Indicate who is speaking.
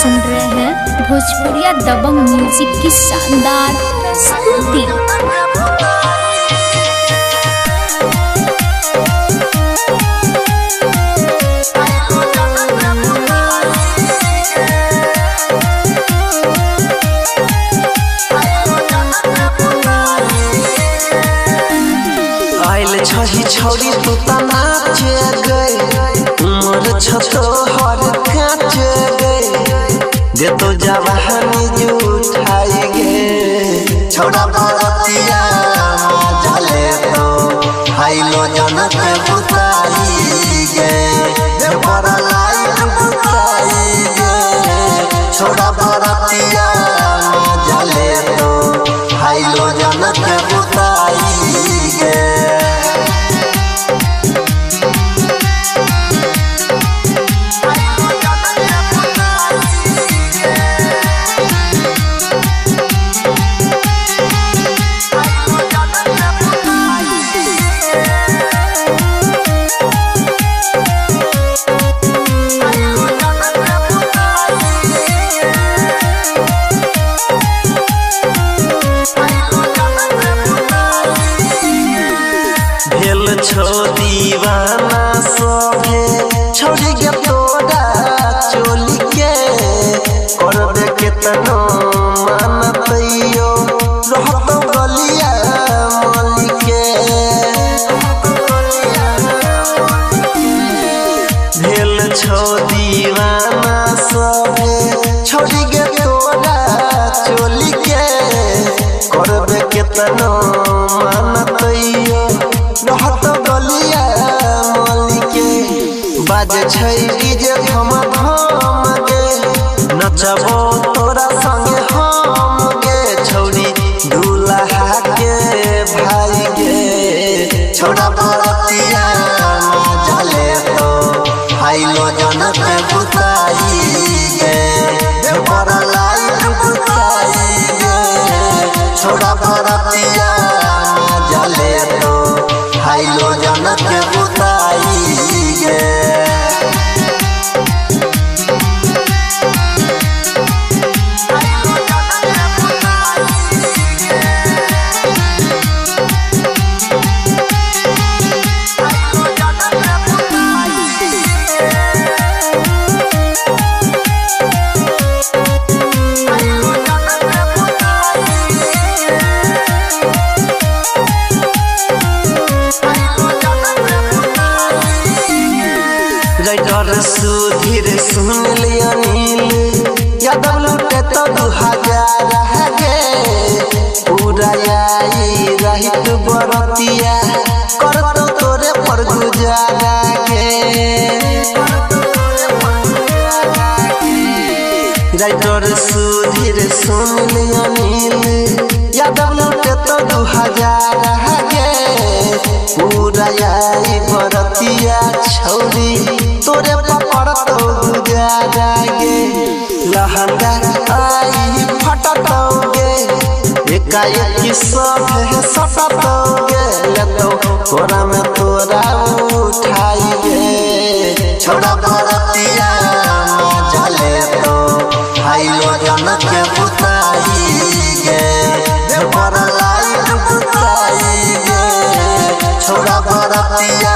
Speaker 1: सुन रहे हैं भोजपुरिया दबंग म्यूजिक की शानदार प्रस्तुति।
Speaker 2: आइल छही छौरी तू त नाचे गई उमर छतो हर काचे गई दे तो जवानी जुठाई गे छोड़ा बरतिया जले तो हाइलो जनक बुताई गे दे पर लाइट बुताई गे छोड़ा बरतिया जले तो हाइलो जनक बुताई गे। छो दीवाना सोहे छोड़ी के तोड़ा चोली के कर दे के तनो मानतइयो रहत गलिया मली के भेल छो दीवाना सोहे छोड़ी के तोड़ा चोली के कर दे के तनो मानतइयो रहत गलिया मलिके बाजे छै डीजे धम धम गे नचबो तोरा संगे हम गे छौरी दूल्हा के भाई गे छोड़ा बरतिया जले तो हाइलो जनक बुताई गे पर लाइट बुताई गे छोड़ा बरतिया जले तो हाइलो जनक बुताई गे। राइटर सुधीर सुन लिया नील यादव लूटे तो 2000 गे पूरा आई रही तू बरतिया कर तो तोरे पर गुजारा गे राइटर सुधीर सुन लिया नील यादव लूटे तो 2000 गे पूरा आई बरतिया छौरी तोरे पकड़ तो गुजारा गे लहंगा आई फटतोगे एकाएक सब है सटतोगे ले तो तोरा में तोरा उठाई गे छोड़ा बरतिया जले तो हाइलो जनक बुताई गे पर लाइट बुताई गे छोड़ा बरतिया